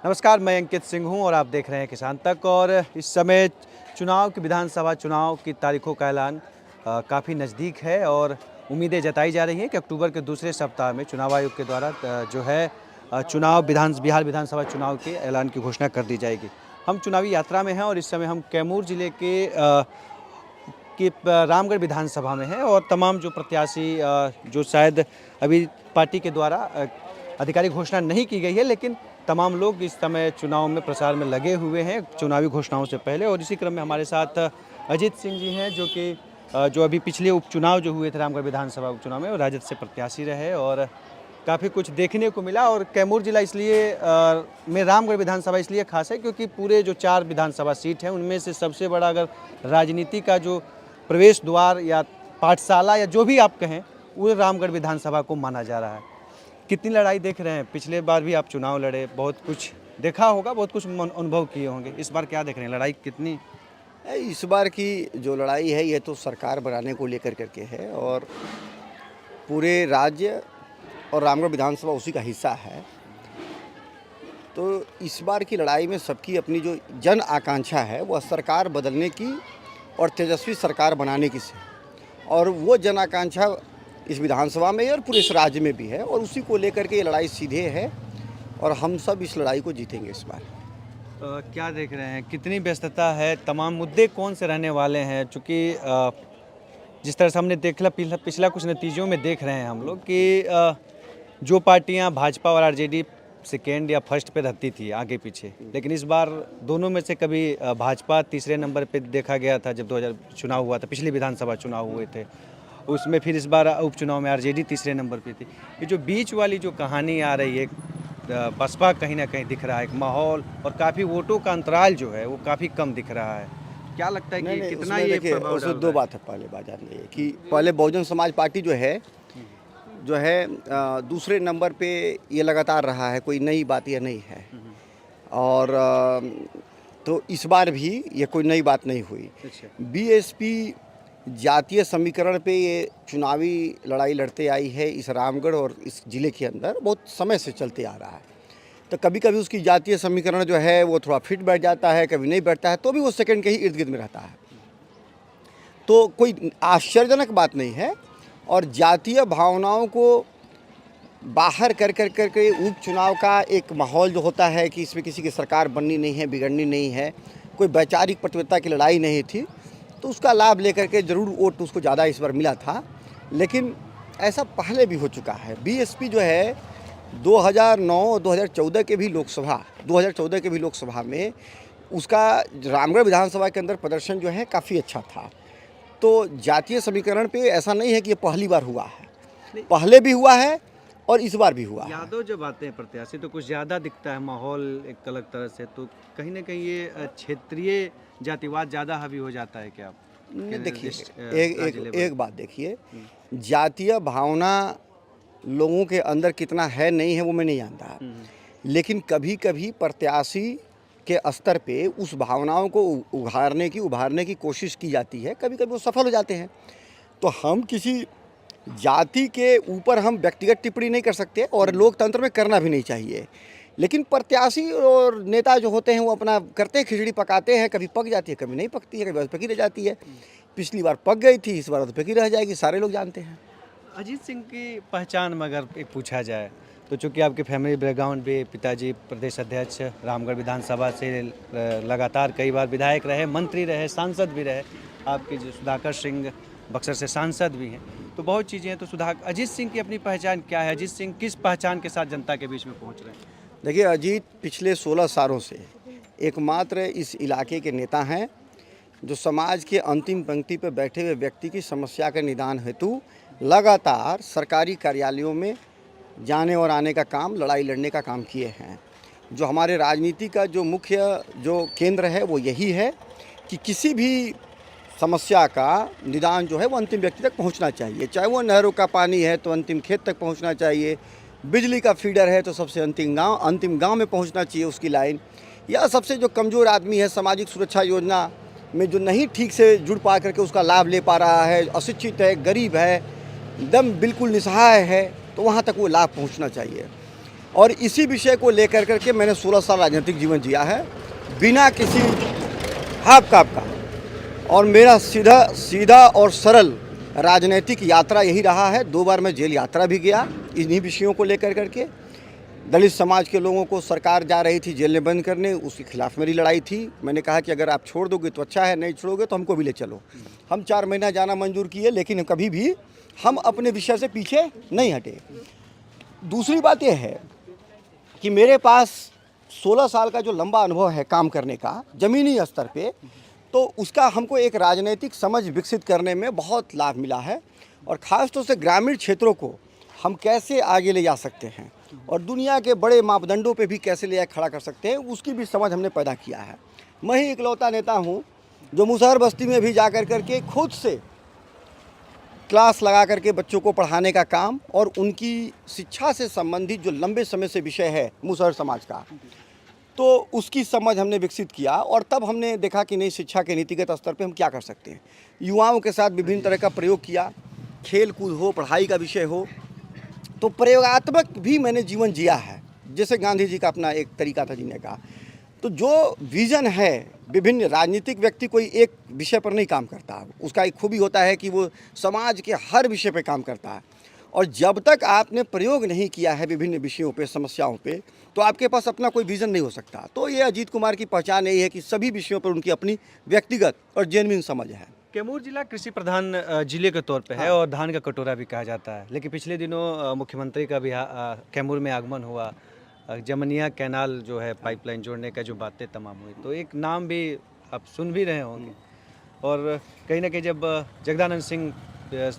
नमस्कार, मैं अंकित सिंह हूं और आप देख रहे हैं किसान तक। और इस समय चुनाव की विधानसभा चुनाव की तारीखों का ऐलान काफ़ी नज़दीक है और उम्मीदें जताई जा रही हैं कि अक्टूबर के दूसरे सप्ताह में चुनाव आयोग के द्वारा जो है बिहार विधानसभा चुनाव के ऐलान की घोषणा कर दी जाएगी। हम चुनावी यात्रा में हैं और इस समय हम कैमूर ज़िले के रामगढ़ विधानसभा में हैं और तमाम जो प्रत्याशी जो शायद अभी पार्टी के द्वारा आधिकारिक घोषणा नहीं की गई है, लेकिन तमाम लोग इस समय चुनाव में प्रचार में लगे हुए हैं चुनावी घोषणाओं से पहले। और इसी क्रम में हमारे साथ अजीत सिंह जी हैं, जो अभी पिछले उपचुनाव जो हुए थे रामगढ़ विधानसभा उपचुनाव में, वो राजद से प्रत्याशी रहे और काफ़ी कुछ देखने को मिला। और कैमूर जिला में रामगढ़ विधानसभा इसलिए खास है क्योंकि पूरे जो 4 विधानसभा सीट हैं उनमें से सबसे बड़ा अगर राजनीति का जो प्रवेश द्वार या पाठशाला या जो भी आप कहें, वो रामगढ़ विधानसभा को माना जा रहा है। कितनी लड़ाई देख रहे हैं? पिछले बार भी आप चुनाव लड़े, बहुत कुछ देखा होगा, बहुत कुछ अनुभव किए होंगे। इस बार क्या देख रहे हैं, लड़ाई कितनी? इस बार की जो लड़ाई है ये तो सरकार बनाने को लेकर करके है और पूरे राज्य और रामगढ़ विधानसभा उसी का हिस्सा है। तो इस बार की लड़ाई में सबकी अपनी जो जन आकांक्षा है वह सरकार बदलने की और तेजस्वी सरकार बनाने की से, और वो जन आकांक्षा इस विधानसभा में और पूरे इस राज्य में भी है और उसी को लेकर के ये लड़ाई सीधे है और हम सब इस लड़ाई को जीतेंगे इस बार। क्या देख रहे हैं, कितनी व्यस्तता है, तमाम मुद्दे कौन से रहने वाले हैं? चूँकि जिस तरह से हमने देखा पिछला कुछ नतीजों में देख रहे हैं हम लोग कि जो पार्टियां भाजपा और आरजेडी सेकेंड या फर्स्ट पे रहती थी आगे पीछे, लेकिन इस बार दोनों में से कभी भाजपा तीसरे नंबर पे देखा गया था। जब 2000 चुनाव हुआ था, पिछले विधानसभा चुनाव हुए थे, उसमें फिर इस बार उपचुनाव में आरजेडी तीसरे नंबर पे थी। ये जो बीच वाली जो कहानी आ रही है, बसपा कहीं ना कहीं दिख रहा है एक माहौल, और काफ़ी वोटों का अंतराल जो है वो काफ़ी कम दिख रहा है। क्या लगता है कि कितना ये प्रभाव डाल रहा है? दो बात है। पहले बात जान लीजिए कि पहले बहुजन समाज पार्टी जो है दूसरे नंबर पे ये लगातार रहा है, कोई नई बात ये नहीं है। और तो इस बार भी ये कोई नई बात नहीं हुई। बीएसपी जातीय समीकरण पे ये चुनावी लड़ाई लड़ते आई है इस रामगढ़ और इस ज़िले के अंदर, बहुत समय से चलते आ रहा है। तो कभी कभी उसकी जातीय समीकरण जो है वो थोड़ा फिट बैठ जाता है, कभी नहीं बैठता है, तो भी वो सेकंड के ही इर्द गिर्द में रहता है। तो कोई आश्चर्यजनक बात नहीं है। और जातीय भावनाओं को बाहर कर के उपचुनाव का एक माहौल जो होता है कि इसमें किसी की सरकार बननी नहीं है, बिगड़नी नहीं है, कोई वैचारिक प्रतिबद्धता की लड़ाई नहीं थी, तो उसका लाभ लेकर के ज़रूर वोट उसको ज़्यादा इस बार मिला था। लेकिन ऐसा पहले भी हो चुका है। बीएसपी जो है 2009 2014 के भी लोकसभा में उसका रामगढ़ विधानसभा के अंदर प्रदर्शन जो है काफ़ी अच्छा था। तो जातीय समीकरण पे ऐसा नहीं है कि ये पहली बार हुआ है, पहले भी हुआ है और इस बार भी हुआ है। यादव जब आते हैं प्रत्याशी तो कुछ ज़्यादा दिखता है माहौल एक अलग तरह से, तो कहीं ना कहीं ये क्षेत्रीय जातिवाद ज़्यादा हावी हो जाता है क्या? देखिए एक बात देखिए, जातीय भावना लोगों के अंदर कितना है नहीं है वो मैं नहीं जानता, लेकिन कभी कभी प्रत्याशी के स्तर पे उस भावनाओं को उभारने की कोशिश की जाती है, कभी कभी वो सफल हो जाते हैं। तो हम किसी जाति के ऊपर हम व्यक्तिगत टिप्पणी नहीं कर सकते और लोकतंत्र में करना भी नहीं चाहिए। लेकिन प्रत्याशी और नेता जो होते हैं वो अपना करते हैं, खिचड़ी पकाते हैं, कभी पक जाती है, कभी नहीं पकती है, कभी पकी रह जाती है। पिछली बार पक गई थी, इस बार तो पकी रह जाएगी, सारे लोग जानते हैं। अजीत सिंह की पहचान में अगर एक पूछा जाए तो चूँकि आपके फैमिली बैकग्राउंड भी, पिताजी प्रदेश अध्यक्ष रामगढ़ विधानसभा से लगातार कई बार विधायक रहे, मंत्री रहे, सांसद भी रहे, आपके जो सुधाकर सिंह बक्सर से सांसद भी हैं, तो बहुत चीज़ें हैं। तो अजीत सिंह की अपनी पहचान क्या है? अजीत सिंह किस पहचान के साथ जनता के बीच में पहुँच रहे हैं? देखिए, अजीत पिछले 16 सालों से एकमात्र इस इलाके के नेता हैं जो समाज के अंतिम पंक्ति पर बैठे हुए व्यक्ति की समस्या के निदान हेतु लगातार सरकारी कार्यालयों में जाने और आने का काम, लड़ाई लड़ने का काम किए हैं। जो हमारे राजनीति का जो मुख्य जो केंद्र है वो यही है कि किसी भी समस्या का निदान जो है वो अंतिम व्यक्ति तक पहुंचना चाहिए। चाहे वो नहरों का पानी है तो अंतिम खेत तक पहुंचना चाहिए, बिजली का फीडर है तो सबसे अंतिम गांव में पहुंचना चाहिए उसकी लाइन, या सबसे जो कमज़ोर आदमी है सामाजिक सुरक्षा योजना में जो नहीं ठीक से जुड़ पा करके उसका लाभ ले पा रहा है, अशिक्षित है, गरीब है, एकदम बिल्कुल निसहाय है, तो वहाँ तक वो लाभ पहुँचना चाहिए। और इसी विषय को लेकर करके मैंने 16 साल राजनीतिक जीवन जिया है बिना किसी हाफ काप का। और मेरा सीधा और सरल राजनीतिक यात्रा यही रहा है। 2 बार मैं जेल यात्रा भी गया इन्हीं विषयों को लेकर करके। दलित समाज के लोगों को सरकार जा रही थी जेल में बंद करने, उसके खिलाफ मेरी लड़ाई थी। मैंने कहा कि अगर आप छोड़ दोगे तो अच्छा है, नहीं छोड़ोगे तो हमको भी ले चलो। हम 4 महीना जाना मंजूर किए, लेकिन कभी भी हम अपने विषय से पीछे नहीं हटे। दूसरी बात यह है कि मेरे पास 16 साल का जो लंबा अनुभव है काम करने का ज़मीनी स्तर पे, तो उसका हमको एक राजनीतिक समझ विकसित करने में बहुत लाभ मिला है। और ख़ास तौर से ग्रामीण क्षेत्रों को हम कैसे आगे ले जा सकते हैं और दुनिया के बड़े मापदंडों पे भी कैसे ले खड़ा कर सकते हैं, उसकी भी समझ हमने पैदा किया है। मैं ही इकलौता नेता हूँ जो मुसहर बस्ती में भी जा कर के खुद से क्लास लगा करके बच्चों को पढ़ाने का काम और उनकी शिक्षा से संबंधित जो लंबे समय से विषय है मुसहर समाज का, तो उसकी समझ हमने विकसित किया। और तब हमने देखा कि नहीं, शिक्षा के नीतिगत स्तर पे हम क्या कर सकते हैं। युवाओं के साथ विभिन्न तरह का प्रयोग किया, खेल कूद हो, पढ़ाई का विषय हो, तो प्रयोगात्मक भी मैंने जीवन जिया है। जैसे गांधी जी का अपना एक तरीका था जीने का। तो जो विज़न है, विभिन्न राजनीतिक व्यक्ति कोई एक विषय पर नहीं काम करता, उसका एक खूबी होता है कि वो समाज के हर विषय पे काम करता है। और जब तक आपने प्रयोग नहीं किया है विभिन्न विषयों पे, समस्याओं पे, तो आपके पास अपना कोई विज़न नहीं हो सकता। तो ये अजीत कुमार की पहचान यही है कि सभी विषयों पर उनकी अपनी व्यक्तिगत और जेन्युइन समझ है। कैमूर जिला कृषि प्रधान जिले के तौर पे है और धान का कटोरा भी कहा जाता है। लेकिन पिछले दिनों मुख्यमंत्री का भी कैमूर में आगमन हुआ। जमनिया कैनाल जो है पाइपलाइन जोड़ने का जो बातें तमाम हुई, तो एक नाम भी आप सुन भी रहे होंगे। और कहीं ना कहीं जब जगदानंद सिंह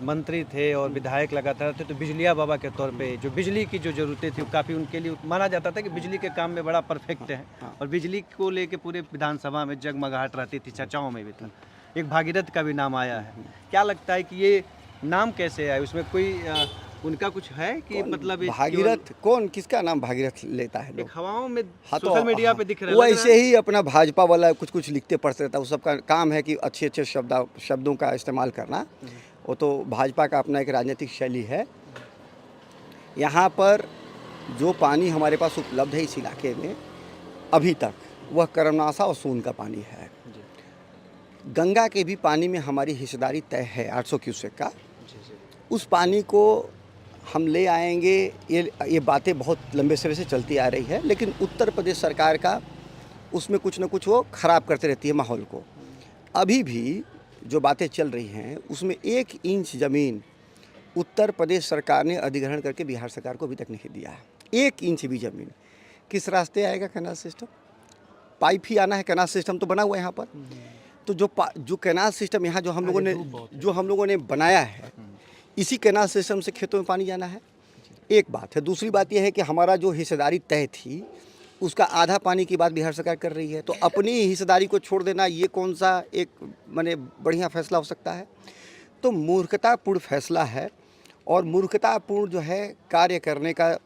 मंत्री थे और विधायक लगातार थे, तो बिजलिया बाबा के तौर पे जो बिजली की जो ज़रूरतें थी, काफ़ी उनके लिए माना जाता था कि बिजली के काम में बड़ा परफेक्ट है। और बिजली को लेके पूरे विधानसभा में जगमगाहट रहती थी, चर्चाओं में भी था। एक भागीरथ का भी नाम आया है। क्या लगता है कि ये नाम कैसे आया? उसमें कोई उनका कुछ है कि मतलब भागीरथ कौन, किसका नाम भागीरथ लेता है लोग? हवाओं में तो सोशल मीडिया पे दिख रहा है। वो ऐसे ही अपना भाजपा वाला कुछ लिखते पढ़ते रहता है। वो सबका काम है कि अच्छे शब्दों का इस्तेमाल करना। वो तो भाजपा का अपना एक राजनीतिक शैली है। यहाँ पर जो पानी हमारे पास उपलब्ध है इस इलाके में अभी तक, वह कर्मनाशा और सोन का पानी है। गंगा के भी पानी में हमारी हिस्सेदारी तय है 800 क्यूसेक का। उस पानी को हम ले आएंगे, ये बातें बहुत लंबे समय से चलती आ रही है। लेकिन उत्तर प्रदेश सरकार का उसमें कुछ न कुछ वो ख़राब करते रहती है माहौल को। अभी भी जो बातें चल रही हैं उसमें 1 इंच ज़मीन उत्तर प्रदेश सरकार ने अधिग्रहण करके बिहार सरकार को अभी तक नहीं दिया है। 1 इंच भी ज़मीन किस रास्ते आएगा? कैनाल सिस्टम, पाइप ही आना है। कैनाल सिस्टम तो बना हुआ है यहाँ पर। तो जो कैनाल सिस्टम यहाँ जो हम लोगों ने बनाया है, इसी कैनाल सिस्टम से खेतों में पानी जाना है। एक बात है। दूसरी बात यह है कि हमारा जो हिस्सेदारी तय थी उसका आधा पानी की बात बिहार सरकार कर रही है। तो अपनी हिस्सेदारी को छोड़ देना, ये कौन सा एक माने बढ़िया फैसला हो सकता है? तो मूर्खतापूर्ण फैसला है। और मूर्खतापूर्ण जो है कार्य करने का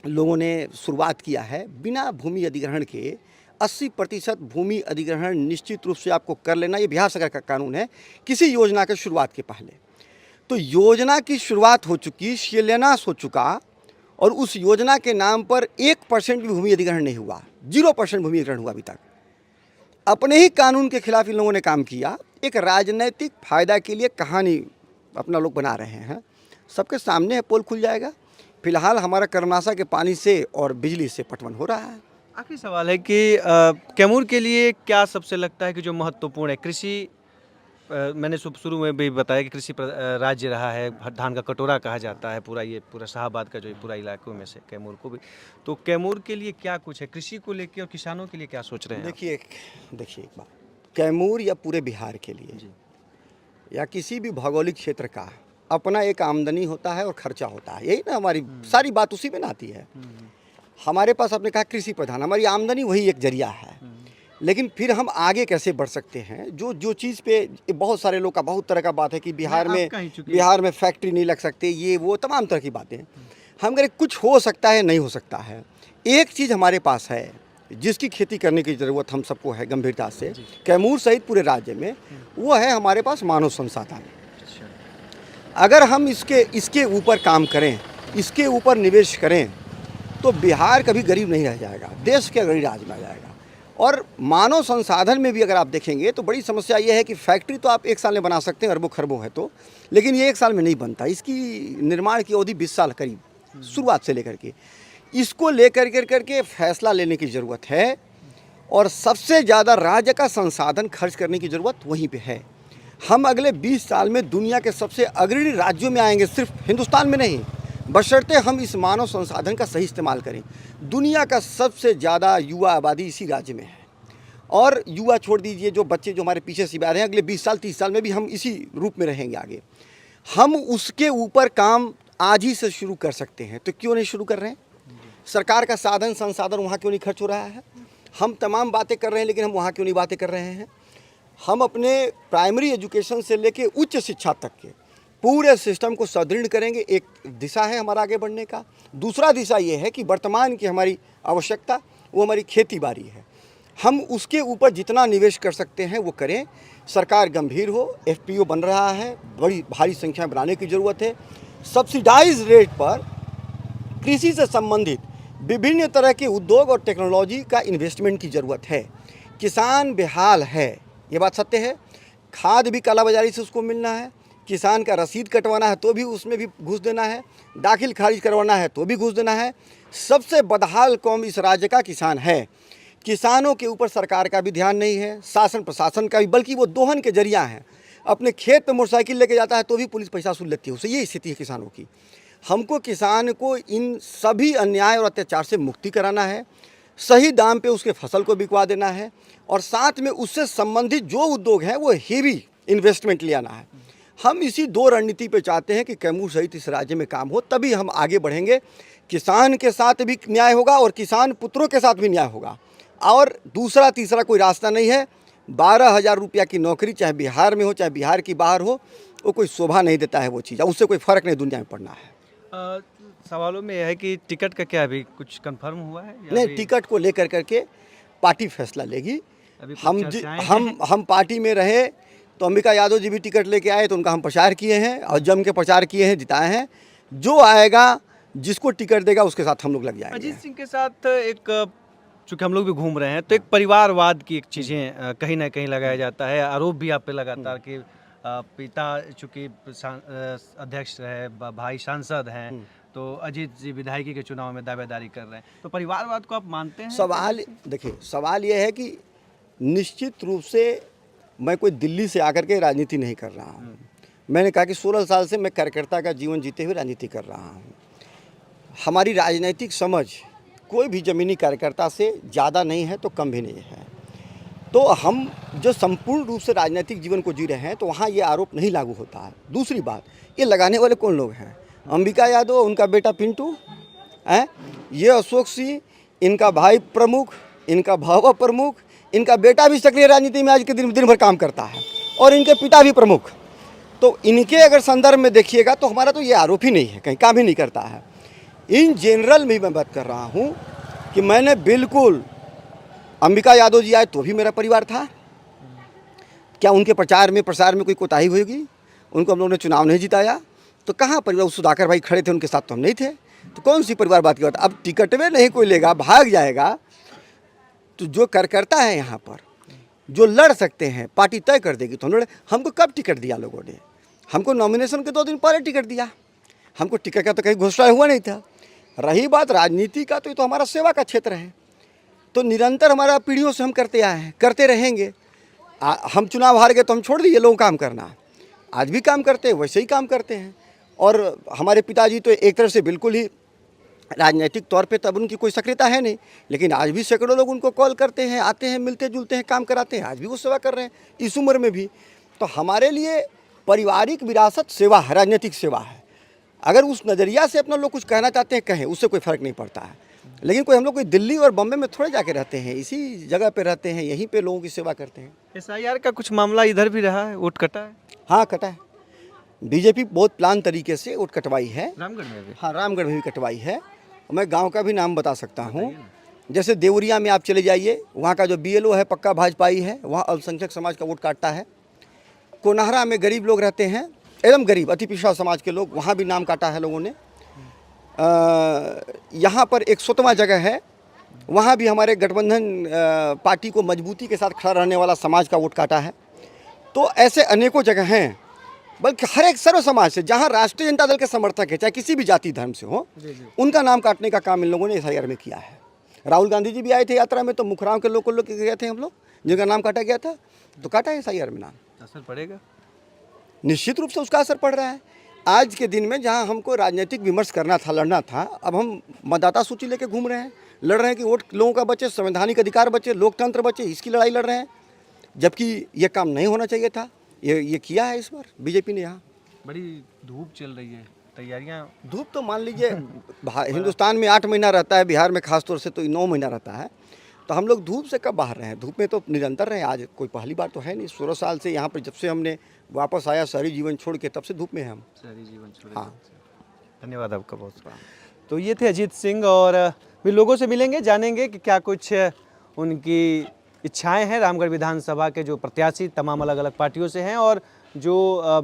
लोगों ने शुरुआत किया है। बिना भूमि अधिग्रहण के 80% भूमि अधिग्रहण निश्चित रूप से आपको कर लेना, ये बिहार सरकार का कानून है किसी योजना के शुरुआत के पहले। तो योजना की शुरुआत हो चुकी, शिलान्यास हो चुका, और उस योजना के नाम पर 1% भी भूमि अधिग्रहण नहीं हुआ। 0% भूमि अधिग्रहण हुआ अभी तक। अपने ही कानून के खिलाफ इन लोगों ने काम किया। एक राजनीतिक फायदा के लिए कहानी अपना लोग बना रहे हैं। सबके सामने है, पोल खुल जाएगा। फिलहाल हमारा कर्मनाशा के पानी से और बिजली से पटवन हो रहा है। आखिरी सवाल है कि कैमूर के लिए क्या सबसे लगता है कि जो महत्वपूर्ण है? कृषि, मैंने शुरू में भी बताया कि कृषि राज्य रहा है, धान का कटोरा कहा जाता है पूरा शाहाबाद का जो पूरा इलाकों में से कैमूर को भी। तो कैमूर के लिए क्या कुछ है कृषि को लेकर और किसानों के लिए क्या सोच रहे हैं? देखिए एक बात, कैमूर या पूरे बिहार के लिए या किसी भी भौगोलिक क्षेत्र का अपना एक आमदनी होता है और खर्चा होता है। यही ना हमारी सारी बात उसी में ना आती है। हमारे पास आपने कहा कृषि प्रधान, हमारी आमदनी वही एक जरिया है। लेकिन फिर हम आगे कैसे बढ़ सकते हैं? जो चीज़ पे बहुत सारे लोग का बहुत तरह का बात है कि बिहार में फैक्ट्री नहीं लग सकते, ये वो तमाम तरह की बातें। हम कह कुछ हो सकता है, नहीं हो सकता है। एक चीज़ हमारे पास है जिसकी खेती करने की ज़रूरत हम सबको है गंभीरता से, कैमूर सहित पूरे राज्य में, वो है हमारे पास मानव संसाधन। अगर हम इसके ऊपर काम करें, इसके ऊपर निवेश करें, तो बिहार कभी गरीब नहीं रह जाएगा, देश के गरीब राज्य में आ जाएगा। और मानव संसाधन में भी अगर आप देखेंगे तो बड़ी समस्या ये है कि फैक्ट्री तो आप 1 साल में बना सकते हैं, अरबों खरबों है तो, लेकिन ये 1 साल में नहीं बनता। इसकी निर्माण की अवधि 20 साल करीब शुरुआत से लेकर के, इसको लेकर करके फैसला लेने की ज़रूरत है। और सबसे ज़्यादा राज्य का संसाधन खर्च करने की ज़रूरत वहीं पे है। हम अगले 20 साल में दुनिया के सबसे अग्रणी राज्यों में आएंगे, सिर्फ हिंदुस्तान में नहीं, बशर्ते हम इस मानव संसाधन का सही इस्तेमाल करें। दुनिया का सबसे ज़्यादा युवा आबादी इसी राज्य में है। और युवा छोड़ दीजिए, जो बच्चे जो हमारे पीछे से आ रहे हैं, अगले 20 साल 30 साल में भी हम इसी रूप में रहेंगे आगे। हम उसके ऊपर काम आज ही से शुरू कर सकते हैं, तो क्यों नहीं शुरू कर रहे हैं? सरकार का साधन संसाधन वहाँ क्यों नहीं खर्च हो रहा है? हम तमाम बातें कर रहे हैं, लेकिन हम वहाँ क्यों नहीं बातें कर रहे हैं? हम अपने प्राइमरी एजुकेशन से लेके उच्च शिक्षा तक के पूरे सिस्टम को सुदृढ़ करेंगे। एक दिशा है हमारा आगे बढ़ने का। दूसरा दिशा ये है कि वर्तमान की हमारी आवश्यकता वो हमारी खेती बाड़ी है। हम उसके ऊपर जितना निवेश कर सकते हैं वो करें। सरकार गंभीर हो, FPO बन रहा है, बड़ी भारी संख्या में बनाने की ज़रूरत है। सब्सिडाइज रेट पर कृषि से संबंधित विभिन्न तरह के उद्योग और टेक्नोलॉजी का इन्वेस्टमेंट की ज़रूरत है। किसान बेहाल है, ये बात सत्य है। खाद भी कालाबाजारी से उसको मिलना है, किसान का रसीद कटवाना है तो भी उसमें भी घूस देना है, दाखिल खारिज करवाना है तो भी घूस देना है। सबसे बदहाल कौम इस राज्य का किसान है। किसानों के ऊपर सरकार का भी ध्यान नहीं है, शासन प्रशासन का भी, बल्कि वो दोहन के जरिया हैं। अपने खेत में मोटरसाइकिल लेके जाता है तो भी पुलिस पैसा वसूल लेती है उससे। ये स्थिति है किसानों की। हमको किसान को इन सभी अन्याय और अत्याचार से मुक्ति कराना है, सही दाम पे उसके फसल को बिकवा देना है, और साथ में उससे संबंधित जो उद्योग हैं वो हेवी इन्वेस्टमेंट ले आना है। हम इसी 2 रणनीति पे चाहते हैं कि कैमूर सहित इस राज्य में काम हो, तभी हम आगे बढ़ेंगे। किसान के साथ भी न्याय होगा और किसान पुत्रों के साथ भी न्याय होगा। और दूसरा तीसरा कोई रास्ता नहीं है। 12,000 रुपया की नौकरी चाहे बिहार में हो चाहे बिहार की बाहर हो, वो कोई शोभा नहीं देता है वो चीज़, उससे कोई फ़र्क नहीं दुनिया में पड़ना है। सवालों में यह है कि टिकट का क्या अभी कुछ कंफर्म हुआ है या नहीं, अभी टिकट को लेकर करके पार्टी फैसला लेगी। अभी कुछ हम चर्चाएं हैं? हम पार्टी में रहे तो अंबिका यादव जी भी टिकट लेके आए तो उनका हम प्रचार किए हैं और जम के प्रचार किए हैं, जिताए हैं। जो आएगा, जिसको टिकट देगा उसके साथ हम लोग लग जाएंगे। अजीत सिंह के साथ एक, चूँकि हम लोग भी घूम रहे हैं, तो एक परिवारवाद की एक चीज़ें कहीं ना कहीं लगाया जाता है। आरोप भी आप पे लगातार कि पिता चूँकि अध्यक्ष रहे, भाई सांसद हैं, तो अजीत जी विधायकी के चुनाव में दावेदारी कर रहे हैं, तो परिवारवाद को आप मानते हैं? सवाल देखिए, सवाल यह है कि निश्चित रूप से मैं कोई दिल्ली से आकर के राजनीति नहीं कर रहा हूँ। मैंने कहा कि 16 साल से मैं कार्यकर्ता का जीवन जीते हुए राजनीति कर रहा हूँ। हमारी राजनीतिक समझ कोई भी ज़मीनी कार्यकर्ता से ज़्यादा नहीं है तो कम भी नहीं है। तो हम जो संपूर्ण रूप से राजनीतिक जीवन को जी रहे हैं तो वहाँ ये आरोप नहीं लागू होता है। दूसरी बात, ये लगाने वाले कौन लोग हैं? अंबिका यादव, उनका बेटा पिंटू हैं, ये अशोक सिंह, इनका भाई प्रमुख, इनका भावा प्रमुख, इनका बेटा भी सक्रिय राजनीति में आज के दिन भर काम करता है, और इनके पिता भी प्रमुख। तो इनके अगर संदर्भ में देखिएगा तो हमारा तो ये आरोप ही नहीं है, कहीं काम ही नहीं करता है। इन जनरल में मैं बात कर रहा हूँ कि मैंने बिल्कुल, अंबिका यादव जी आए तो भी मेरा परिवार था। क्या उनके प्रचार में प्रसार में कोई कोताही होगी? उनको हम लोगों ने चुनाव नहीं जिताया तो कहाँ परिवार? सुधाकर भाई खड़े थे, उनके साथ तो हम नहीं थे, तो कौन सी परिवार बात की बात? अब टिकट में नहीं कोई लेगा, भाग जाएगा, तो जो कार्यकर्ता है यहाँ पर जो लड़ सकते हैं, पार्टी तय कर देगी तो हमको कब टिकट दिया लोगों ने? हमको नॉमिनेशन के 2 दिन पहले टिकट दिया। हमको टिकट का तो कहीं घोषणा हुआ नहीं था। रही बात राजनीति का, तो ये तो हमारा सेवा का क्षेत्र है, तो निरंतर हमारा पीढ़ियों से हम करते आए हैं, करते रहेंगे। हम चुनाव हार गए तो हम छोड़ दिए लोगों काम करना, आज भी काम करते हैं, वैसे ही काम करते हैं। और हमारे पिताजी तो एक तरह से बिल्कुल ही राजनीतिक तौर पे तब उनकी कोई सक्रियता है नहीं, लेकिन आज भी सैकड़ों लोग उनको कॉल करते हैं, आते हैं, मिलते जुलते हैं, काम कराते हैं, आज भी वो सेवा कर रहे हैं इस उम्र में भी। तो हमारे लिए पारिवारिक विरासत सेवा है, राजनीतिक सेवा है। अगर उस नज़रिया से अपना लोग कुछ कहना चाहते हैं कहें, उससे कोई फ़र्क नहीं पड़ता है। लेकिन कोई हम लोग कोई दिल्ली और बम्बई में थोड़े जाके रहते हैं, इसी जगह पे रहते हैं, यहीं पे लोगों की सेवा करते हैं। SIR का कुछ मामला इधर भी रहा है, वोट कटा है? हाँ, कटा है। बीजेपी बहुत प्लान तरीके से वोट कटवाई है। रामगढ़ में भी? हाँ, रामगढ़ में भी कटवाई है। मैं गांव का भी नाम बता सकता हूँ। जैसे देवरिया में आप चले जाइए, वहाँ का जो BLO है पक्का भाजपाई है, वहाँ अल्पसंख्यक समाज का वोट काटता है। कोनाहरा में गरीब लोग रहते हैं, एकदम गरीब, अति पिछड़ा समाज के लोग, वहाँ भी नाम काटा है लोगों ने। यहाँ पर एक 100वां जगह है, वहाँ भी हमारे गठबंधन पार्टी को मजबूती के साथ खड़ा रहने वाला समाज का वोट काटा है। तो ऐसे अनेकों जगह हैं, बल्कि हर एक सर्व समाज से जहाँ राष्ट्रीय जनता दल के समर्थक है, चाहे किसी भी जाति धर्म से हो, उनका नाम काटने का काम इन लोगों ने SIR में किया है। राहुल गांधी जी भी आए थे यात्रा में, तो मुखराम के लोग गए थे हम लोग, जिनका नाम काटा गया था, तो काटा है SIR में नाम। असर पड़ेगा? निश्चित रूप से उसका असर पड़ रहा है। आज के दिन में जहां हमको राजनीतिक विमर्श करना था, लड़ना था, अब हम मतदाता सूची लेके घूम रहे हैं, लड़ रहे हैं कि वोट लोगों का बचे, संवैधानिक अधिकार बचे, लोकतंत्र बचे, इसकी लड़ाई लड़ रहे हैं। जबकि ये काम नहीं होना चाहिए था, ये किया है इस बार बीजेपी ने। यहाँ बड़ी धूप चल रही है, तैयारियां। धूप तो मान लीजिए हिंदुस्तान में 8 महीना रहता है, बिहार में खासतौर से तो 9 महीना रहता है, तो हम लोग धूप से कब बाहर रहे हैं? धूप में तो निरंतर रहे। आज कोई पहली बार तो है नहीं, 16 साल से यहाँ पर जब से हमने वापस आया शहरी जीवन छोड़ के, तब से धूप में हैं हम। शहरी जीवन छोड़। हाँ, धन्यवाद आपका बहुत। तो ये थे अजीत सिंह, और भी लोगों से मिलेंगे, जानेंगे कि क्या कुछ उनकी इच्छाएं हैं। रामगढ़ विधानसभा के जो प्रत्याशी तमाम अलग अलग पार्टियों से हैं, और जो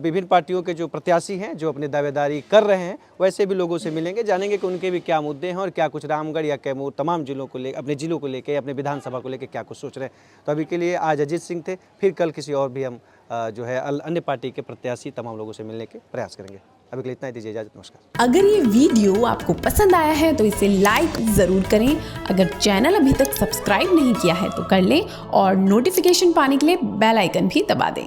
विभिन्न पार्टियों के जो प्रत्याशी हैं जो अपनी दावेदारी कर रहे हैं, वैसे भी लोगों से मिलेंगे, जानेंगे कि उनके भी क्या मुद्दे हैं और क्या कुछ रामगढ़ या कैमूर तमाम जिलों को ले, अपने जिलों को लेकर, अपने विधानसभा को लेकर क्या कुछ सोच रहे हैं। तो अभी के लिए आज अजीत सिंह थे, फिर कल किसी और भी हम जो है अन्य पार्टी के प्रत्याशी तमाम लोगों से मिलने के प्रयास करेंगे। अभी के लिए इतना ही, दीजिए इजाजत, नमस्कार। अगर ये वीडियो आपको पसंद आया है तो इसे लाइक ज़रूर करें। अगर चैनल अभी तक सब्सक्राइब नहीं किया है तो कर लें, और नोटिफिकेशन पाने के लिए बेल आइकन भी दबा दें।